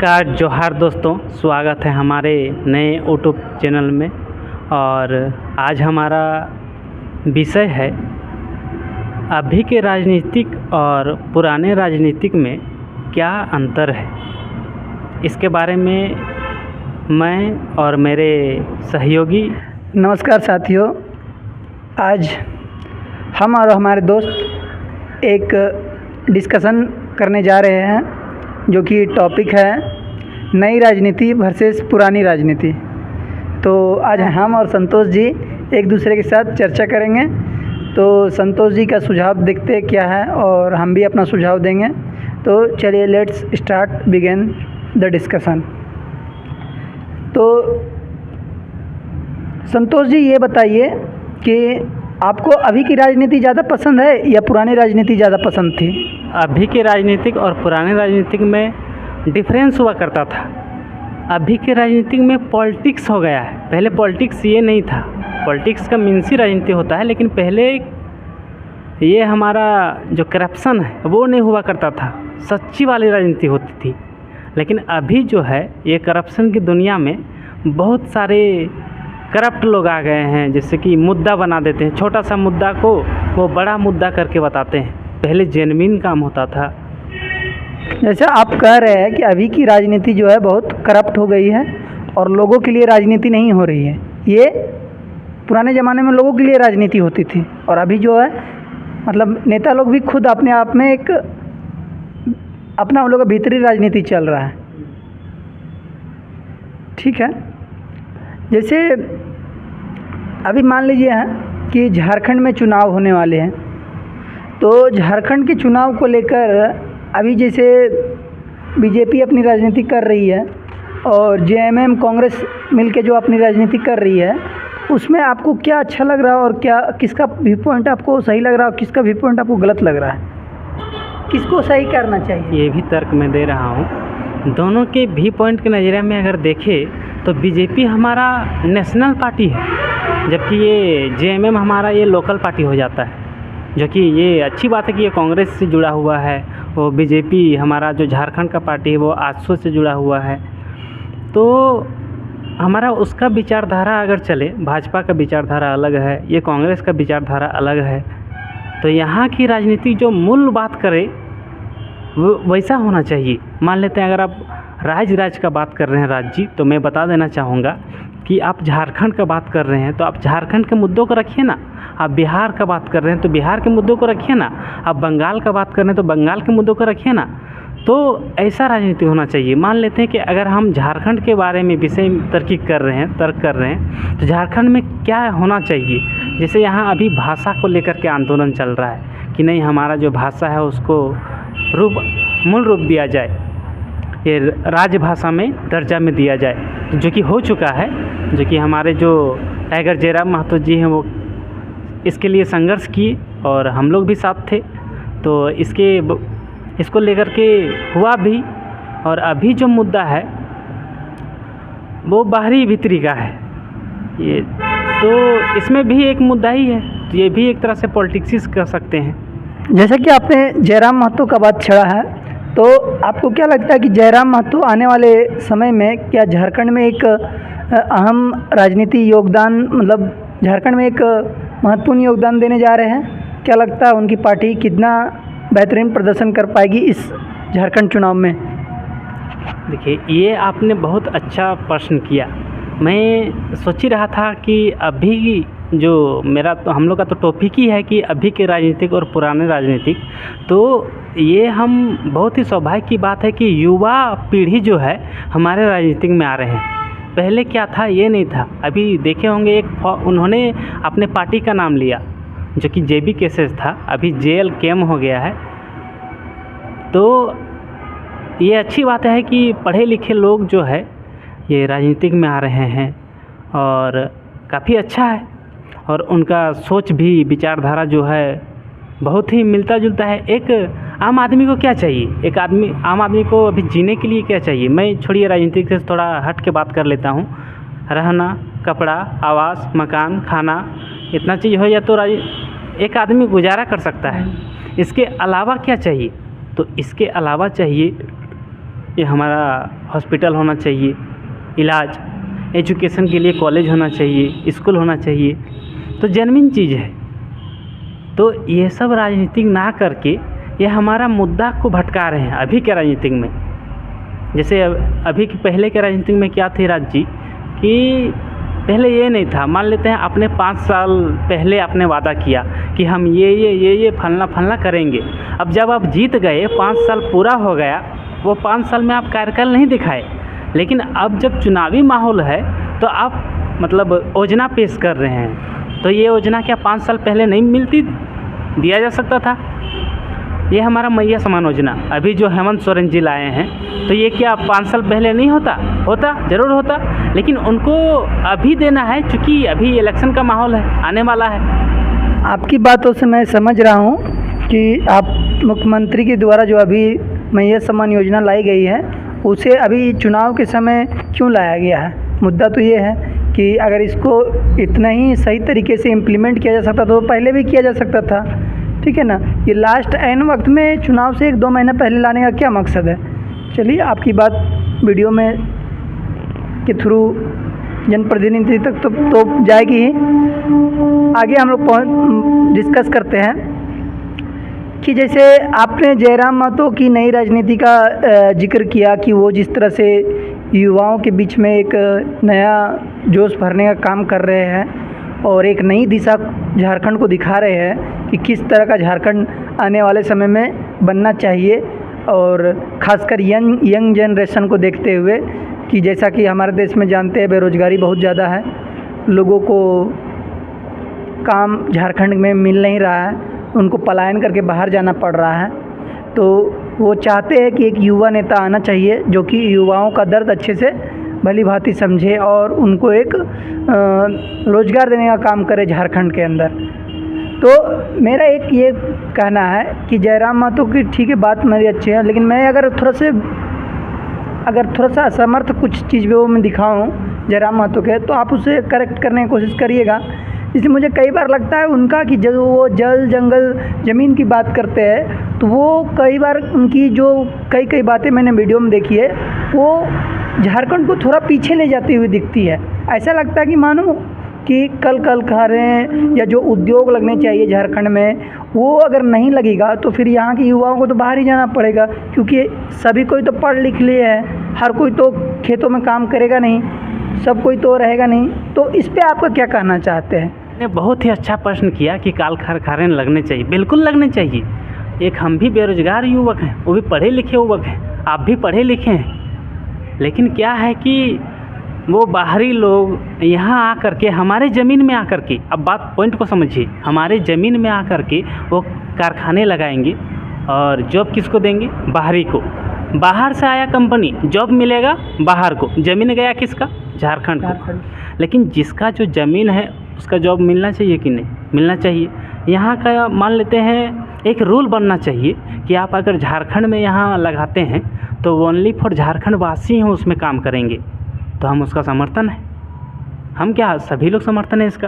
नमस्कार जोहार दोस्तों, स्वागत है हमारे नए यूट्यूब चैनल में। और आज हमारा विषय है अभी के राजनीतिक और पुराने राजनीतिक में क्या अंतर है। इसके बारे में मैं और मेरे सहयोगी। नमस्कार साथियों, आज हम और हमारे दोस्त एक डिस्कशन करने जा रहे हैं जो कि टॉपिक है नई राजनीति वर्सेस पुरानी राजनीति। तो आज हम और संतोष जी एक दूसरे के साथ चर्चा करेंगे। तो संतोष जी का सुझाव देखते क्या है और हम भी अपना सुझाव देंगे। तो चलिए let's start begin the discussion. तो संतोष जी ये बताइए कि आपको अभी की राजनीति ज़्यादा पसंद है या पुरानी राजनीति ज़्यादा पसंद थी? अभी के राजनीतिक और पुराने राजनीतिक में डिफरेंस हुआ करता था। अभी के राजनीतिक में पॉलिटिक्स हो गया है। पहले पॉलिटिक्स ये नहीं था। पॉलिटिक्स का मीन्स राजनीति होता है, लेकिन पहले ये हमारा जो करप्शन है वो नहीं हुआ करता था, सच्ची वाली राजनीति होती थी। लेकिन अभी जो है ये करप्शन की दुनिया में बहुत सारे करप्ट लोग आ गए हैं, जैसे कि मुद्दा बना देते हैं। छोटा सा मुद्दा को वो बड़ा मुद्दा करके बताते हैं। पहले जेन्युइन काम होता था। जैसे आप कह रहे हैं कि अभी की राजनीति जो है बहुत करप्ट हो गई है और लोगों के लिए राजनीति नहीं हो रही है। ये पुराने ज़माने में लोगों के लिए राजनीति होती थी और अभी जो है मतलब नेता लोग भी खुद अपने आप में एक अपना उन लोगों का भीतरी राजनीति चल रहा है। ठीक है, जैसे अभी मान लीजिए हैं कि झारखंड में चुनाव होने वाले हैं। तो झारखंड के चुनाव को लेकर अभी जैसे बीजेपी अपनी राजनीति कर रही है और जेएमएम कांग्रेस मिलके जो अपनी राजनीति कर रही है, उसमें आपको क्या अच्छा लग रहा है और क्या किसका व्यू पॉइंट आपको सही लग रहा है और किसका व्यू पॉइंट आपको गलत लग रहा है? किसको सही करना चाहिए? ये भी तर्क मैं दे रहा हूँ। दोनों के व्यू पॉइंट के नज़रिए में अगर देखें तो बीजेपी हमारा नेशनल पार्टी है, जबकि ये जेएमएम हमारा ये लोकल पार्टी हो जाता है। जो कि ये अच्छी बात है कि ये कांग्रेस से जुड़ा हुआ है। वो बीजेपी हमारा जो झारखंड का पार्टी है वो आजसू से जुड़ा हुआ है। तो हमारा उसका विचारधारा अगर चले, भाजपा का विचारधारा अलग है, ये कांग्रेस का विचारधारा अलग है। तो यहाँ की राजनीति जो मूल बात करे वो वैसा होना चाहिए। मान लेते हैं अगर आप राज का बात कर रहे हैं राज्य जी, तो मैं बता देना चाहूँगा कि आप झारखंड का बात कर रहे हैं तो आप झारखंड के मुद्दों को रखिए ना। आप बिहार का बात कर रहे हैं तो बिहार के मुद्दों को रखिए ना। आप बंगाल का बात कर रहे हैं तो बंगाल के मुद्दों को रखिए ना। तो ऐसा राजनीति होना चाहिए। मान लेते हैं कि अगर हम झारखंड के बारे में विषय तर्क कर रहे हैं तो झारखंड में क्या होना चाहिए। जैसे यहाँ अभी भाषा को लेकर के आंदोलन चल रहा है कि नहीं, हमारा जो भाषा है उसको मूल रूप दिया जाए, ये राजभाषा में दर्जा में दिया जाए, जो कि हो चुका है। जो कि हमारे जो टाइगर जयराम महतो जी हैं वो इसके लिए संघर्ष किए और हम लोग भी साथ थे। तो इसको लेकर के हुआ भी। और अभी जो मुद्दा है वो बाहरी भीतरी का है ये, तो इसमें भी एक मुद्दा ही है। तो ये भी एक तरह से पॉलिटिक्स कर सकते हैं। जैसा कि आपने जयराम महतो का बात छेड़ा है, तो आपको क्या लगता है कि जयराम महतो आने वाले समय में क्या झारखंड में एक अहम राजनीति योगदान, मतलब झारखंड में एक महत्वपूर्ण योगदान देने जा रहे हैं? क्या लगता है उनकी पार्टी कितना बेहतरीन प्रदर्शन कर पाएगी इस झारखंड चुनाव में? देखिए, ये आपने बहुत अच्छा प्रश्न किया। मैं सोच ही रहा था कि अभी जो हम लोग का तो टॉपिक ही है कि अभी के राजनीतिक और पुराने राजनीतिक। तो ये हम बहुत ही सौभाग्य की बात है कि युवा पीढ़ी जो है हमारे राजनीतिक में आ रहे हैं। पहले क्या था ये नहीं था। अभी देखे होंगे उन्होंने अपने पार्टी का नाम लिया जो कि जेबी केसेस था, अभी जेएल केम हो गया है। तो ये अच्छी बात है कि पढ़े लिखे लोग जो है ये राजनीतिक में आ रहे हैं और काफ़ी अच्छा है। और उनका सोच भी, विचारधारा जो है बहुत ही मिलता जुलता है। एक आम आदमी को क्या चाहिए, आम आदमी को अभी जीने के लिए क्या चाहिए। मैं छोड़िए राजनीतिक से थोड़ा हट के बात कर लेता हूँ। रहना, कपड़ा, आवास, मकान, खाना, इतना चीज़ हो जाए तो एक आदमी गुजारा कर सकता है। इसके अलावा क्या चाहिए? तो इसके अलावा चाहिए ये हमारा हॉस्पिटल होना चाहिए, इलाज, एजुकेशन के लिए कॉलेज होना चाहिए, स्कूल होना चाहिए, तो जेन्युइन चीज़ है। तो ये सब राजनीतिक ना करके ये हमारा मुद्दा को भटका रहे हैं अभी के राजनीतिक में। जैसे अभी के पहले के राजनीतिक में क्या थी राज जी, कि पहले ये नहीं था, मान लेते हैं आपने 5 साल पहले आपने वादा किया कि हम ये फलना करेंगे। अब जब आप जीत गए, 5 साल पूरा हो गया, वो 5 साल में आप कार्यकाल नहीं दिखाए, लेकिन अब जब चुनावी माहौल है तो आप मतलब योजना पेश कर रहे हैं। तो ये योजना क्या 5 साल पहले नहीं मिलती, दिया जा सकता था? ये हमारा मैया समान योजना अभी जो हेमंत सोरेन जी लाए हैं, तो ये क्या 5 साल पहले नहीं होता ज़रूर होता, लेकिन उनको अभी देना है क्योंकि अभी इलेक्शन का माहौल है, आने वाला है। आपकी बातों से मैं समझ रहा हूँ कि आप मुख्यमंत्री के द्वारा जो अभी मैया समान योजना लाई गई है, उसे अभी चुनाव के समय क्यों लाया गया है? मुद्दा तो ये है कि अगर इसको इतना ही सही तरीके से इम्प्लीमेंट किया जा सकता तो पहले भी किया जा सकता था, ठीक है ना। ये लास्ट एन वक्त में चुनाव से 1-2 महीना पहले लाने का क्या मकसद है? चलिए, आपकी बात वीडियो में के थ्रू जनप्रतिनिधि तक तो जाएगी ही। आगे हम लोग डिस्कस करते हैं कि जैसे आपने जयराम महतो की नई राजनीति का जिक्र किया कि वो जिस तरह से युवाओं के बीच में एक नया जोश भरने का काम कर रहे हैं और एक नई दिशा झारखंड को दिखा रहे हैं कि किस तरह का झारखंड आने वाले समय में बनना चाहिए, और ख़ासकर यंग जनरेशन को देखते हुए कि जैसा कि हमारे देश में जानते हैं बेरोज़गारी बहुत ज़्यादा है, लोगों को काम झारखंड में मिल नहीं रहा है, उनको पलायन करके बाहर जाना पड़ रहा है। तो वो चाहते हैं कि एक युवा नेता आना चाहिए जो कि युवाओं का दर्द अच्छे से भली भांति समझे और उनको एक रोज़गार देने का काम करे झारखंड के अंदर। तो मेरा एक ये कहना है कि जयराम महतो की ठीक है बात मेरी अच्छी है, लेकिन मैं अगर थोड़ा सा असमर्थ कुछ चीज़ों में दिखाऊं जयराम महतो के, तो आप उसे करेक्ट करने की कोशिश करिएगा। इसलिए मुझे कई बार लगता है उनका कि जब वो जल जंगल ज़मीन की बात करते हैं तो वो कई बार उनकी जो कई बातें मैंने वीडियो में देखी है, वो झारखंड को थोड़ा पीछे ले जाती हुई दिखती है। ऐसा लगता है कि मानो कि कल कारें या जो उद्योग लगने चाहिए झारखंड में, वो अगर नहीं लगेगा तो फिर यहाँ के युवाओं को तो बाहर ही जाना पड़ेगा, क्योंकि सभी कोई तो पढ़ लिख लिए हैं, हर कोई तो खेतों में काम करेगा नहीं, सब कोई तो रहेगा नहीं। तो इस पे आपका क्या कहना चाहते हैं? ने बहुत ही अच्छा प्रश्न किया कि काल कारखाने लगने चाहिए, बिल्कुल लगने चाहिए। एक हम भी बेरोजगार युवक हैं, वो भी पढ़े लिखे युवक हैं, आप भी पढ़े लिखे हैं, लेकिन क्या है कि वो बाहरी लोग यहाँ आकर के हमारे ज़मीन में आकर के, अब बात पॉइंट को समझिए, हमारे ज़मीन में आकर के वो कारखाने लगाएंगे और जॉब किसको देंगे? बाहरी को। बाहर से आया कंपनी, जॉब मिलेगा बाहर को, ज़मीन गया किसका? झारखंड को। लेकिन जिसका जो ज़मीन है उसका जॉब मिलना चाहिए कि नहीं? मिलना चाहिए। यहाँ का मान लेते हैं एक रूल बनना चाहिए कि आप अगर झारखंड में यहाँ लगाते हैं तो ओनली फॉर झारखंड वासी हैं उसमें काम करेंगे, तो हम उसका समर्थन है। हम क्या, सभी लोग समर्थन है इसका।